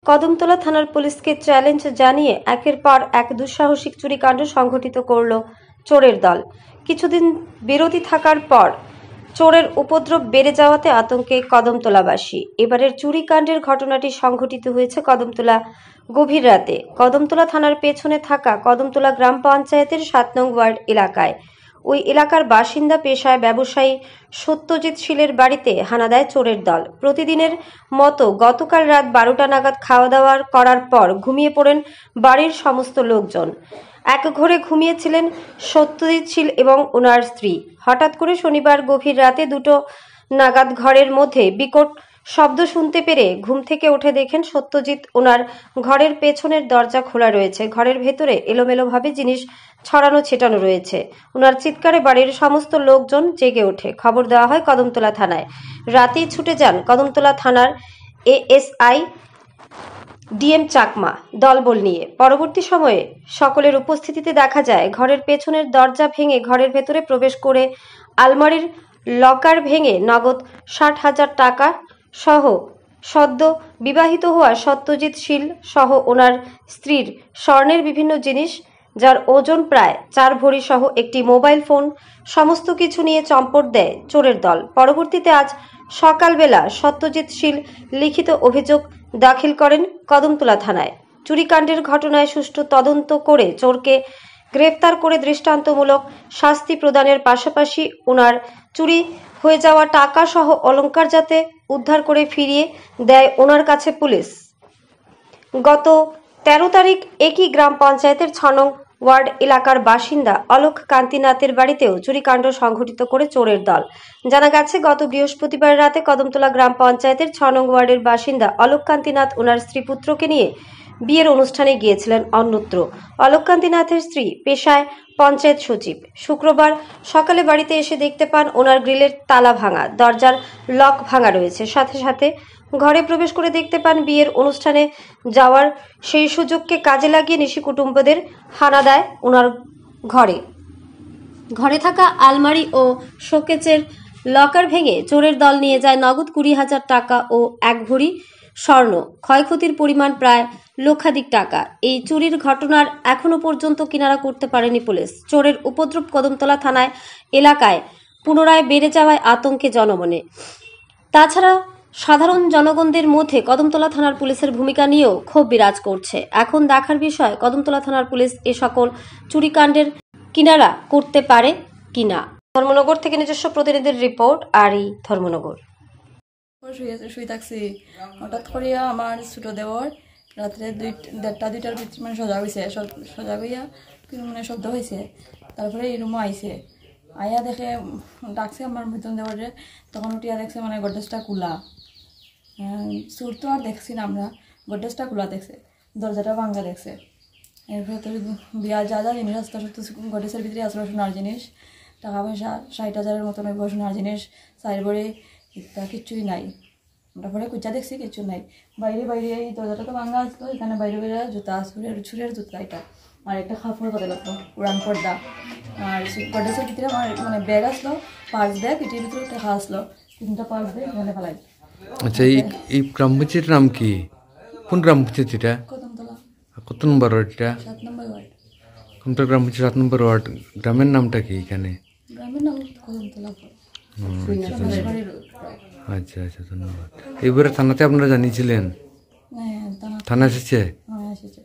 কদমতলা থানার পুলিশকে চ্যালেঞ্জ জানিয়ে একের পর এক দুঃসাহসিক চুরিকাণ্ড সংঘটিত করল চোরের দল। কিছুদিন বিরতি থাকার পর চোরের উপদ্রব বেড়ে যাওয়াতে আতঙ্কে কদমতলাবাসী। এবারের চুরিকাণ্ডের ঘটনাটি সংঘটিত হয়েছে কদমতলা গভীর রাতে। কদমতলা থানার পেছনে থাকা কদমতলা গ্রাম পঞ্চায়েতের ৭ নং ওয়ার্ড এলাকায়। ওই এলাকার বাসিন্দা পেশায় ব্যবসায়ী সত্যজিৎ শীলের বাড়িতে হানা দেয় চোরের দল। প্রতিদিনের মতো গতকাল রাত 12টা নাগাদ খাওয়া দাওয়া করার পর ঘুমিয়ে পড়েন বাড়ির সমস্ত লোকজন। এক ঘরে ঘুমিয়েছিলেন সত্যজিৎ শীল এবং ওনার স্ত্রী। হঠাৎ করে শনিবার গভীর রাতে 2টো নাগাদ ঘরের মধ্যে বিকট শব্দ শুনতে পেরে ঘুম থেকে উঠে দেখেন সত্যজিৎ ওনার ঘরের পেছনের দরজা খোলা রয়েছে। ঘরের ভেতরে এলোমেলোভাবে জিনিস ছড়ানো ছিটানো রয়েছে। ওনার চিৎকারে বাড়ির সমস্ত লোকজন জেগে ওঠে। খবর দেওয়া হয় কদমতলা থানায়। রাতেই ছুটে যান কদমতলা থানার এএসআই ডিএম চাকমা দলবল নিয়ে। পরবর্তী সময়ে সকলের উপস্থিতিতে দেখা যায় ঘরের পেছনের দরজা ভেঙে ঘরের ভেতরে প্রবেশ করে আলমারির লকার ভেঙে নগদ 60,000 টাকা সহ সদ্য বিবাহিত হওয়া সত্যজিৎ শীল সহ ওনার স্ত্রীর স্বর্ণের বিভিন্ন জিনিস যার ওজন প্রায় 4 ভরি সহ একটি মোবাইল ফোন সমস্ত কিছু নিয়ে চম্পট দেয় চোরের দল। পরবর্তীতে আজ সকালবেলা সত্যজিৎ শীল লিখিত অভিযোগ দাখিল করেন কদমতলা থানায়। চুরিকাণ্ডের ঘটনায় সুষ্ঠু তদন্ত করে চোরকে গ্রেফতার করে দৃষ্টান্তমূলক শাস্তি প্রদানের পাশাপাশি ওনার চুরি হয়ে যাওয়া টাকা সহ অলংকার যাতে উদ্ধার করে ফিরিয়ে দেয় ওনার কাছে পুলিশ। গত 13 তারিখ একই গ্রাম পঞ্চায়েতের 6 নং ওয়ার্ড এলাকার বাসিন্দা অলোক কান্তিনাথের বাড়িতেও চুরিকাণ্ড সংঘটিত করে চোরের দল। জানা গেছে গত বৃহস্পতিবার রাতে কদমতলা গ্রাম পঞ্চায়েতের 6 নং ওয়ার্ডের বাসিন্দা অলোক কান্তিনাথ ওনার স্ত্রী পুত্রকে নিয়ে বিয়ের অনুষ্ঠানে গিয়েছিলেন অন্যত্র। অলোক কান্তিনাথের স্ত্রী পেশায় পঞ্চায়েত সচিব। শুক্রবার সকালে বাড়িতে এসে দেখতে পান ওনার গ্রিলের তালা ভাঙা, দরজার লক ভাঙা রয়েছে। সাথে সাথে ঘরে প্রবেশ করে দেখতে পান বিয়ের অনুষ্ঠানে যাওয়ার সেই সুযোগকে কাজে লাগিয়ে নিশি কুটুম্বদের হানা দেয় ওনার ঘরে থাকা আলমারি ও শোকেজের লকার ভেঙে চোরের দল নিয়ে যায় নগদ 20,000 টাকা ও 1 ভরি স্বর্ণ। ক্ষয়ক্ষতির পরিমাণ প্রায় লক্ষাধিক টাকা। এই চুরির ঘটনার এখনো পর্যন্ত কিনারা করতে পারেনি পুলিশ। চোরের উপদ্রব কদমতলা থানায় এলাকায় পুনরায় বেড়ে যাওয়ায় আতঙ্কে জনমনে। তাছাড়া সাধারণ জনগণদের মধ্যে কদমতলা থানার পুলিশের ভূমিকা নিয়েও ক্ষোভ বিরাজ করছে। এখন দেখার বিষয় কদমতলা থানার পুলিশ এ সকল চুরিকাণ্ডের কিনারা করতে পারে কিনা। ধর্মনগর থেকে নিজস্ব প্রতিনিধির রিপোর্ট। আর এই ধর্মনগর শুয়ে থাকছি, হঠাৎ করিয়া আমার ছোট দেওয়ার রাত্রে 1:30-2টার মানে সজাগ হইয়া মানে শব্দ হয়েছে। তারপরে এই রুমও আইছে, আইয়া দেখে ডাকছে আমার মতন দেওয়ারে। তখন উঠিয়া দেখছে মানে গডরেজটা খোলা। চোর তো আর দেখছি না, আমরা গডরেজটা খোলা দেখছে, দরজাটা ভাঙ্গা দেখছে। এরপরে তো বিয়া যা যা জিনিস আসতে গডরেজের ভিতরে আসলো সোনার জিনিস, টাকা পয়সা 60,000-এর মতন সোনার জিনিস, সাইডবোর্ডে কিচ্ছুই নাই। তারপরে কুচা দেখছি কিচ্ছু নাই। বাইরে এই দরজাটা তো ভাঙা আসলো, এখানে বাইরে জুতা ছুরের জুতা এটা, আর একটা কাপড় কথা লাগতো উড়ান পর্দা। আর গডরেজের ভিতরে আমার মানে ব্যাগ আসলো, পার্স ব্যাগ, এটির ভিতরে টাকা আসলো, 3টা পার্স ব্যাগ এখানে ফেলাই। আচ্ছা, এই গ্রাম পঞ্চায়েতের নাম কি? কোন গ্রাম পঞ্চায়েত এটা? কদমতলা। কত নম্বর ওয়ার্ড এটা? 7 নম্বর ওয়ার্ড। কদমতলা গ্রাম পঞ্চায়েত 7 নম্বর ওয়ার্ড। গ্রামের নামটা কি এখানে? গ্রামের নাম কদমতলা। আচ্ছা আচ্ছা, ধন্যবাদ। এবারে থানাতে আপনারা জানিয়েছিলেন? হ্যাঁ, থানা এসেছে? হ্যাঁ এসেছে।